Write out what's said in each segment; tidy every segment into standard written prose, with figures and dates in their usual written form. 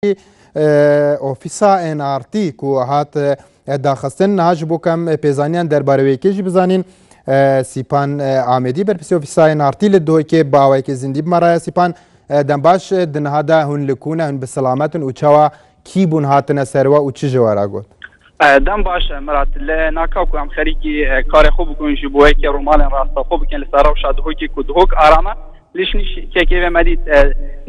ئۆفیسا NRT کو هات داخستن نهاج بۆ کەم پێزانیان دەربارەوەیەکێژی بزانین سیپان ئامێدی بەرپرسی ئۆفیسا NRT لە دۆیکێ باوایەکی زیندی بمەڕایە سیپان دەم باش دنهادا هون لکوونە هون بسەلامەتن و چاوە کی بوون هاتنە سەرەوە و چ ژێوارا گوت دەم باشە مرات لە ناکاو ئەم خەریکی کارێ خۆ بکۆن ji بۆ یەکێ ڕۆماڵێن ڕاستە خۆ بکەن لەسەر ڕەوشا دهۆکی ku dihok ئارامە لێشنیش کێکێوێ مەدید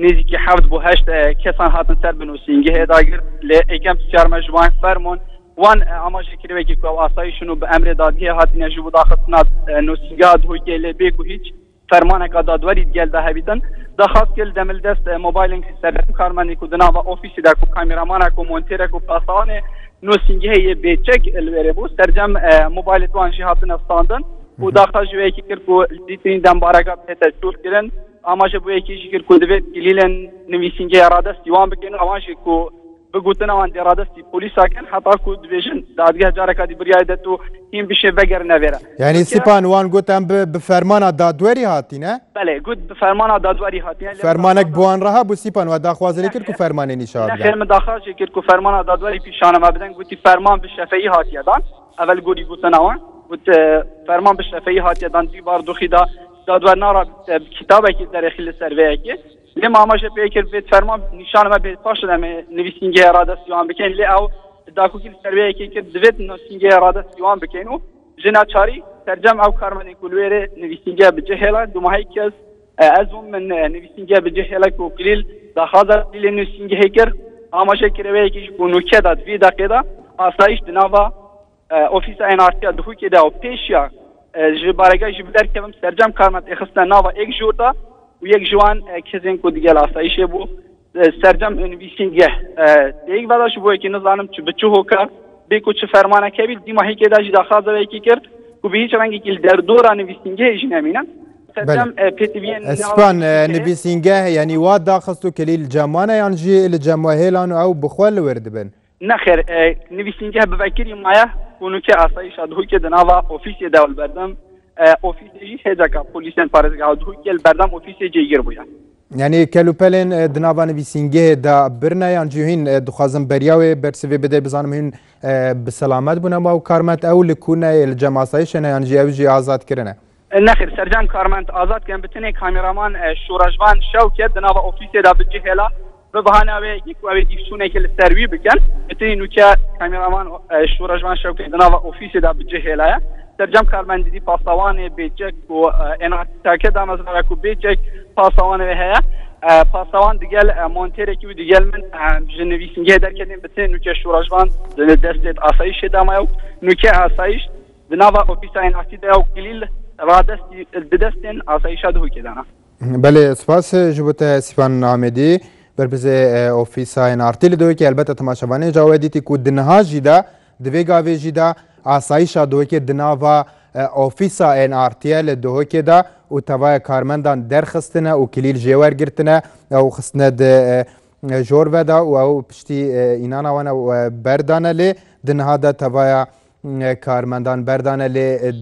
نێزیکی حەوت بۆ هەشت کەسان هاتن سەر بنووسینگە هێداگرت لێ ئەیکەم چارمە جوان فەرمۆن وان ئاماژەکردوێکی کو ئاسایشن و بە ئەمرێ دادگەیە هاتینە ji بۆ داخستنا نووسینگا دهۆکێ لێ بێک و هیچ فەرمانێکا دادوەری دیگەل داهەبیتن داخواست کرد دەمل دەست مۆبایلێک سەرەت کارمەندێک و دناوە ئۆفیسیدا و کامێرامانێک و مۆنتێرێک و پاسەوانێ نووسینگە هەیە بێچەک لێرێ بوو سەرجەم مۆبایلێت وانژی هاتنە ستاندن و داخواژوەیەکی کرد و دیترین دەمبارەکە بێتە جوورکردن ئاماژە بۆ یەکیشی کرد و دەبێت گلیلێن نووسینگەیە ڕادەستی وان بکەن و ئەوانژی و بگوتنەوان دێڕادەستی پۆلیساکەن هەتا و دبێژن دادگە جارێکاتی بریای دەت و هین بشێ بەگەر نەوێرە یعنی سیپان وان گوتم بە فەرمانە دادوەری هاتینە بەڵێ گوت بە فەرمانە دادوەری هاتینە فەرمانێک بۆوان ڕەها بوو سیپان و داخوازی کرد و فەرمانێ نیشان خێر من داخواژی کرد و فەرمانە دادوەری پیشانەما بدەن گوتی فەرمان بە شەفەیی هاتیەدان ئەڤەل گۆری گوتنەوە گوت فەرمان بە شەفەیی هاتیەدان دیوار دۆخیدا دادوەر ناڕە کتابێکی دەرەخی لەسەر وەیەکی لێ ماماژە پێ کرد بێت فەرمان نیشانەمە بێت پاش دەمێ نووسینگەیە ڕادەستیوان بکەین لێ ئەو داکوکی سەروەیەکی کرد دەبێت نووسینگەیە ڕادەستیوان بکەین و ژناچاری سەرجەم ئەو کارمەندێک و لێرێ نووسینگە بجێهێڵە دوماهی کەس ئەزوم من نووسینگە بجێهێڵە و کلیل داخوازە لێ نووسینگە هەی کرد ئاماژە کردوەیەکیش بوو نوکێدا دوی دەقێدا ئاسایش دناوە ئۆفیسا NRT دهۆکێدا و پێشیا ji baragaj ji biderkevim sercem karmet xistin nava ek jûrda û yek ji wan kesên ku digel asayişê bû sercem nivîsîngeh yek veda ji bo yekî nizanim çi bi çi hoka bê ku çi fermanek hebî dîma hêkê jî daxwaza wekî kir ku bi hiç rengekî li derdora nivîsîngehê jî nemîne sercem pêtiviyên Espan nivîsîngeh yanî wa daxist û kelî li cemane yan jî li cemwehêlan û ew bixwe li wir dibin nexêr nivîsîngeh bi vekirî maye ûnûkê asayişa dihûkê di nava ofîsê de li berdem ofîsê jî hêzeka polîsên parêzgeha dihûkê li berdem ofîsê cêgir bûye yanî kelûpelên di nava nivîsîngehê de birine yan jî hîn dixwazim beriya wê bersivê bide bizanim hîn bi selamet bûne ma û karmet ew li ku ne li cem asayişê ne yan jî ew jî azad kirine nexêr sercem karment azad kirin bi tinê kameraman şûrajvan şewket di nava ofîsê de bicihêla به بهانه وی یک و دیفشونه که لسروی بکن اتنی نوکه کامرامان شورجوان شوکه دناو اوفیس دا بجهلایه ترجم کارمندی پاسوان بیچک و اناتاکه دا مزرعه کو بیچک پاسوان و هيا پاسوان دیگل مونتری کی دیگل من جنویسینگه درکدیم بتن نوکه شورجوان دست آسایش دامایو نوکه آسایش دناو اوفیس اناتی دا کلیل رادستی دستن آسایش دهو کدانا بله سپاس جبوت سیپان آمدی برپرسê ofîsa NRT li dawekê helbete temaşevanê cawê dîtî ku di niha jî de di vê gavê jî de asayişa dawekê di nava ofîsa NRTê li dihokê de û tevaya karmendan derxistine û kilîl jêwergirtine ew xistine di jor ve de û ew piştî înana wan berdane lê di niha de tevaya karmendan berdane lê